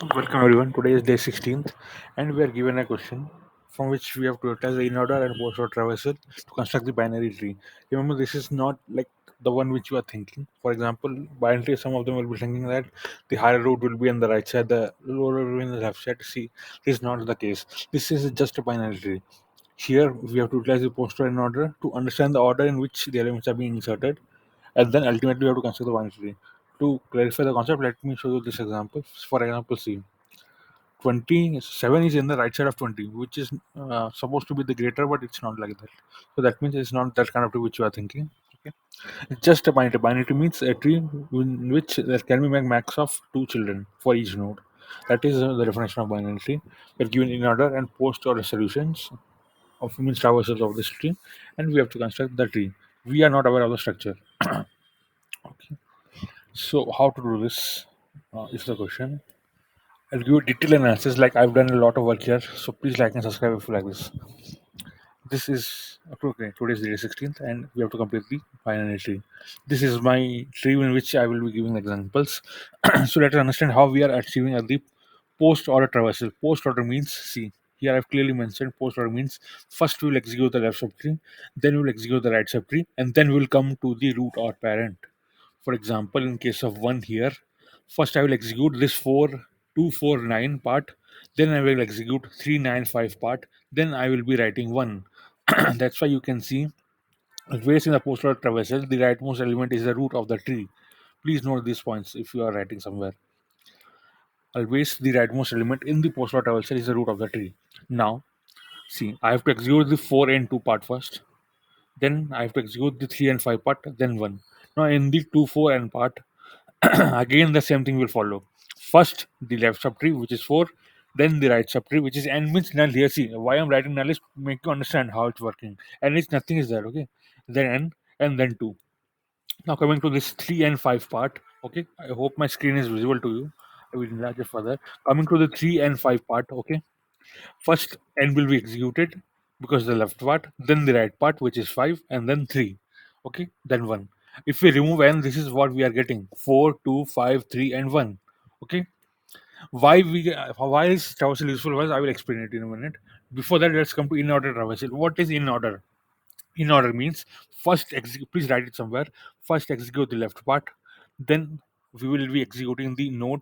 Welcome everyone. Today is day 16th, and we are given a question from which we have to utilize the in-order and post-order traversal to construct the binary tree. Remember, this is not like the one which you are thinking. For example, binary tree, some of them will be thinking that the higher root will be on the right side, the lower root will be on the left side. See, this is not the case. This is just a binary tree. Here, we have to utilize the post-order in order to understand the order in which the elements are being inserted, and then ultimately we have to construct the binary tree. To clarify the concept, let me show you this example. For example, see. 27 is in the right side of 20, which is supposed to be the greater, but it's not like that. So that means it's not that kind of tree which you are thinking. Okay, it's just a binary. Binary means a tree in which there can be a max of two children for each node. That is the definition of binary tree. We're given in order and post order solutions of means traversals of this tree, and we have to construct the tree. We are not aware of the structure. Okay, so how to do this is the question. I'll give you detailed analysis. Like I've done a lot of work here, so please like and subscribe if you like this. This is okay. Today's day 16th, and we have to complete the binary tree. This is my tree in which I will be giving examples. So let us understand how we are achieving at the post order traversal. Post order means see. Here I've clearly mentioned post order means first we will execute the left subtree, then we will execute the right subtree, and then we will come to the root or parent. For example, in case of 1 here, first I will execute this 4249 part, then I will execute 395 part, then I will be writing 1. That's why you can see always in the postural traversal, the rightmost element is the root of the tree. Please note these points if you are writing somewhere. Always the rightmost element in the postural traversal is the root of the tree. Now, see, I have to execute the 4 and 2 part first. Then I have to execute the 3 and 5 part, then 1. Now, in the 2, 4 and part, again the same thing will follow. First the left subtree, which is 4, then the right subtree, which is n means null. Here see why I'm writing null is to make you understand how it's working. And it's nothing is there, okay? Then n and then 2. Now coming to this 3 and 5 part, okay? I hope my screen is visible to you. I will enlarge it further. Coming to the 3 and 5 part, okay? First n will be executed because the left part, then the right part, which is 5, and then 3. Okay, then 1. If we remove n, this is what we are getting: 4, 2, 5, 3, and 1. Okay, why is traversal useful was I will explain it in a minute. Before that, let's come to in order traversal. What is in order? In order means first execute, please write it somewhere. First execute the left part, then we will be executing the node,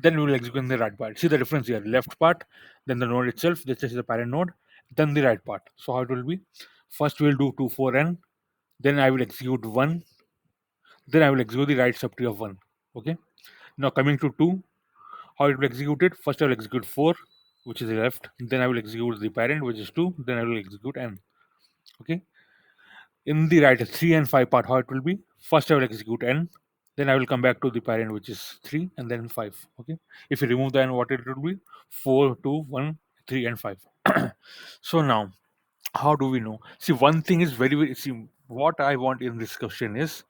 then we will execute the right part. See the difference here: left part, then the node itself, this is the parent node, then the right part. So how it will be: first we will do 2 4 n, then I will execute 1, then I will execute the right subtree of 1. Okay, now coming to 2, how it will execute it: first I will execute 4, which is the left, then I will execute the parent, which is 2, then I will execute n. Okay, in the right 3 and 5 part, how it will be: first I will execute n, then I will come back to the parent, which is 3, and then 5. Okay, if you remove the n, what it will be: 4 2 1 3 and 5. So now how do we know? See, one thing is very see, what I want in this question is,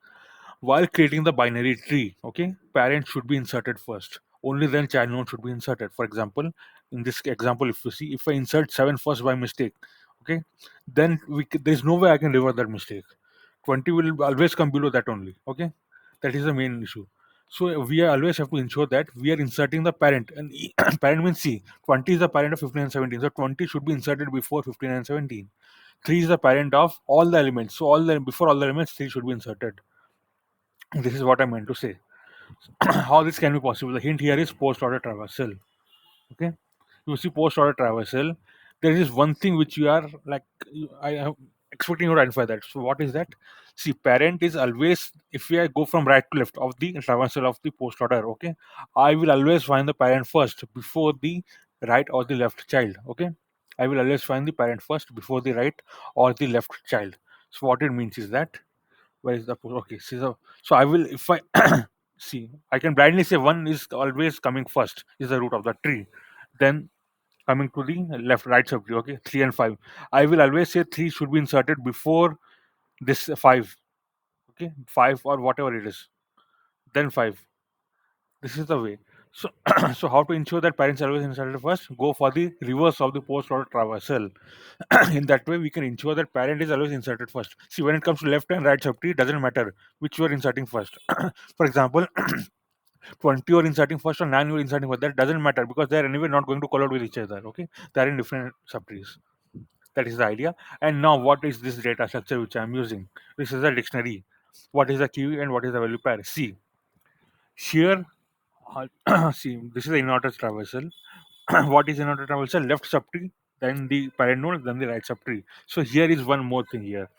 while creating the binary tree, okay, parent should be inserted first. Only then child node should be inserted. For example, in this example, if you see, if I insert 7 first by mistake, okay, then there's no way I can revert that mistake. 20 will always come below that only. Okay, that is the main issue. So we always have to ensure that we are inserting the parent, and parent means C. 20 is the parent of 15 and 17. So 20 should be inserted before 15 and 17. 3 is the parent of all the elements. So all the before all the elements, 3 should be inserted. This is what I meant to say. How this can be possible? The hint here is post-order traversal. Okay, you see post-order traversal. There is one thing which you are like, I am expecting you to identify that. So what is that? See, parent is always, if we go from right to left of the traversal of the post-order. Okay, I will always find the parent first before the right or the left child. Okay, I will always find the parent first before the right or the left child. So what it means is that, where is the okay? See, so I will, if I see, I can blindly say 1 is always coming first, is the root of the tree. Then coming to the left, right subtree, okay, 3 and 5. I will always say 3 should be inserted before this 5, okay, 5 or whatever it is, then 5. This is the way. So, so how to ensure that parents are always inserted first? Go for the reverse of the post or traversal. In that way, we can ensure that parent is always inserted first. See, when it comes to left and right subtree, it doesn't matter which you are inserting first. For example, 20 you're inserting first or 9 you're inserting first, that doesn't matter because they're anyway not going to collide with each other. Okay, they're in different subtrees. That is the idea. And now, what is this data structure which I'm using? This is a dictionary. What is the key and what is the value pair? See here. See, this is the inverter traversal. What is inverter traversal? Left subtree, then the parent node, then the right subtree. So here is one more thing here.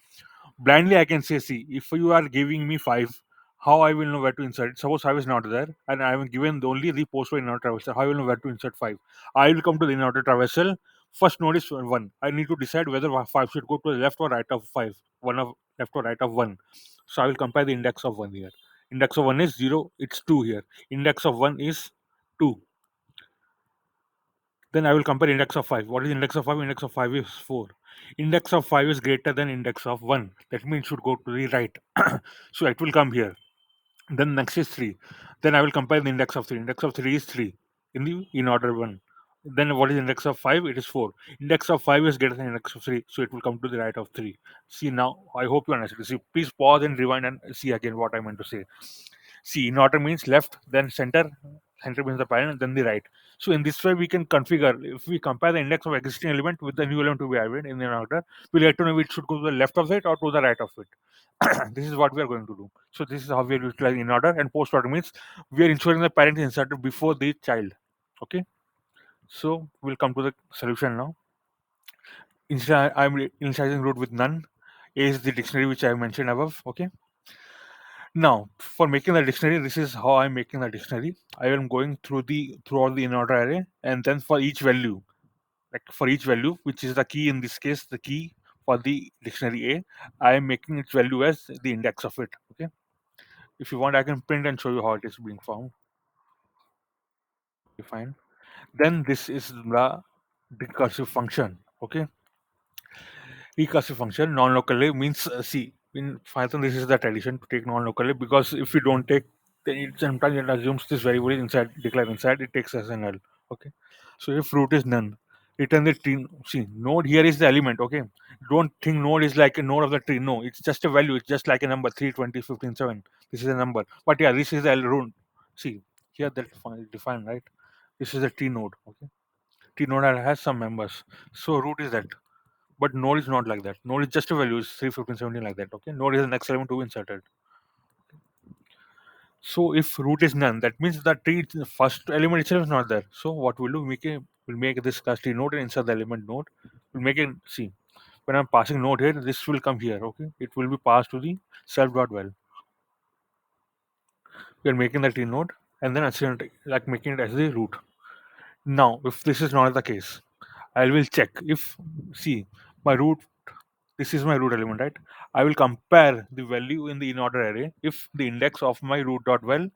Blindly I can say, see, if you are giving me 5, how I will know where to insert it? Suppose 5 is not there and I am given only the post for inner traversal, how I will know where to insert 5? I will come to the inner traversal. First node is 1. I need to decide whether 5 should go to the left or right of 5, one of left or right of 1. So I will compare the index of 1 here. Index of 1 is 0, it's 2 here. Index of 1 is 2. Then I will compare index of 5. What is index of 5? Index of 5 is 4. Index of 5 is greater than index of 1. That means it should go to the right. So it will come here. Then next is 3. Then I will compare the index of 3. Index of 3 is 3 in the in order 1. Then what is index of 5? It is 4. Index of 5 is greater than index of 3. So it will come to the right of 3. See now, I hope you understand. See, please pause and rewind and see again what I meant to say. See, in order means left, then center. Center means the parent, then the right. So in this way, we can configure. If we compare the index of existing element with the new element to be added in an order, we'll get to know which should go to the left of it or to the right of it. This is what we are going to do. So this is how we are utilizing in order, and post order means we are ensuring the parent is inserted before the child. Okay. So we'll come to the solution now. Instead, I'm initializing root with none. A is the dictionary which I mentioned above. Okay. Now, for making the dictionary, this is how I'm making the dictionary. I am going throughout the in-order array, and then for each value, like for each value, which is the key in this case, the key for the dictionary A, I am making its value as the index of it. Okay. If you want, I can print and show you how it is being found. Okay, fine. Then this is the recursive function. Okay. Recursive function non-locally means see in Python this is the tradition to take non-locally because if you don't take then it sometimes it assumes this variable is inside declare inside it takes as a null. Okay, so if root is none, return the tree. See node here is the element. Okay, don't think node is like a node of the tree. No, it's just a value. It's just like a number 3, 20, 15, 7. This is a number. But yeah, this is the root. See here that defined right. This is a tree node. Okay, tree node has some members. So root is that. But node is not like that. Node is just a value, it's 3, 15, 17 like that. Okay. Node is the next element to be inserted. So if root is none, that means the tree the first element itself is not there. So what we'll do, we'll make this class tree node and insert the element node. We'll make it see when I'm passing node here, this will come here. Okay. It will be passed to the self.val. We are making the tree node and then like making it as the root. Now, if this is not the case, I will check if see my root this is my root element, right? I will compare the value in the in-order array if the index of my root.val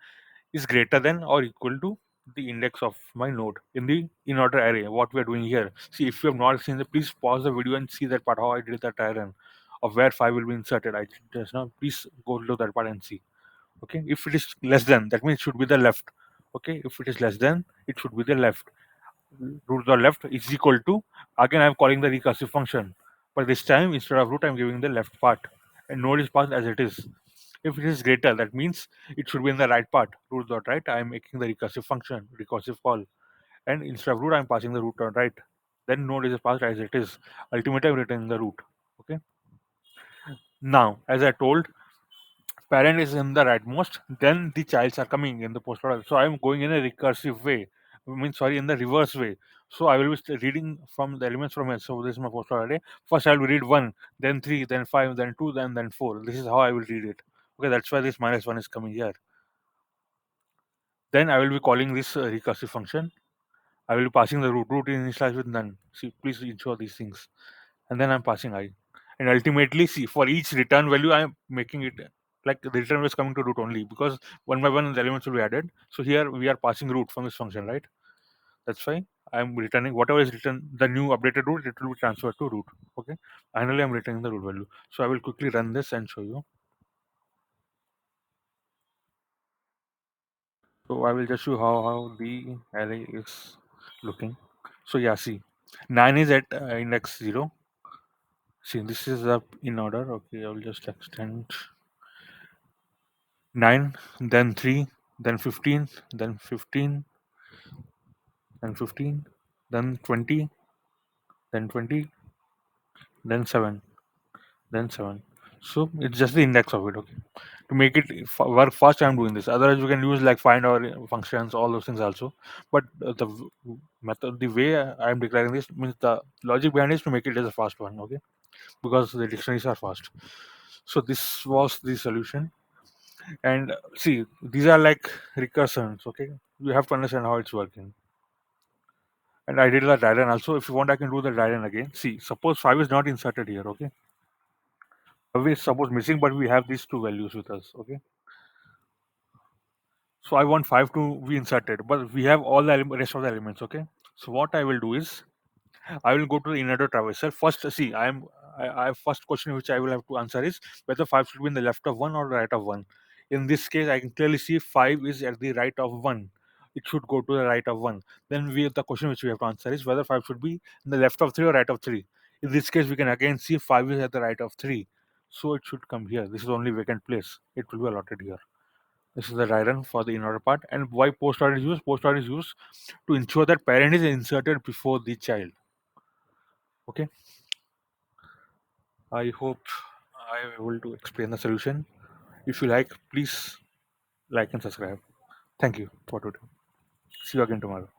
is greater than or equal to the index of my node in the in-order array. What we are doing here. See, if you have not seen it, please pause the video and see that part how I did that iron of where 5 will be inserted. I just now please go to that part and see. Okay, if it is less than, that means it should be the left. Okay, if it is less than, it should be the left. Root the left is equal to, again I'm calling the recursive function, but this time instead of root I'm giving the left part and node is passed as it is. If it is greater, that means it should be in the right part. Root dot right, I'm making the recursive function recursive call, and instead of root I'm passing the root dot right, then node is passed as it is. Ultimately I'm returning the root. Okay, now as I told, parent is in the rightmost, then the childs are coming in the post product. So I'm going in a recursive way. I mean, sorry, in the reverse way. So I will be reading from the elements from here. So this is my post array. First I will read 1, then 3, then 5, then 2, then 4. This is how I will read it. Okay, that's why this minus 1 is coming here. Then I will be calling this recursive function. I will be passing the root. Root initialized with none. See, please ensure these things. And then I'm passing I. And ultimately, see, for each return value, I'm making it like the return was coming to root only because one by one the elements will be added. So here we are passing root from this function, right? That's why I'm returning whatever is written, the new updated root, it will be transferred to root. Okay. Finally, I'm returning the root value. So I will quickly run this and show you. So I will just show how the array is looking. So yeah, see, 9 is at index 0. See, this is up in order. Okay, I will just extend 9, then 3. then 15, then 15, then 15, then 20, then 20, then 7, then 7. So it's just the index of it. Okay. To make it work fast, I'm doing this. Otherwise, you can use like find or functions, all those things also. But method, the way I'm declaring this means the logic behind it is to make it as a fast one. Okay, because the dictionaries are fast. So this was the solution. And see, these are like recursions. Okay, you have to understand how it's working. And I did the diagram also. If you want, I can do the diagram again. See, suppose 5 is not inserted here. Okay, 5 is suppose missing, but we have these two values with us. Okay, so I want 5 to be inserted, but we have all the rest of the elements. Okay, so what I will do is I will go to the inner traversal first. See, I have first question which I will have to answer is whether 5 should be in the left of 1 or right of 1. In this case, I can clearly see 5 is at the right of 1. It should go to the right of 1. Then the question which we have to answer is whether 5 should be in the left of 3 or right of 3. In this case, we can again see 5 is at the right of 3. So it should come here. This is the only vacant place. It will be allotted here. This is the diagram for the inner part. And why post order is used? Post order is used to ensure that parent is inserted before the child. Okay. I hope I am able to explain the solution. If you like, please like and subscribe. Thank you for today. See you again tomorrow.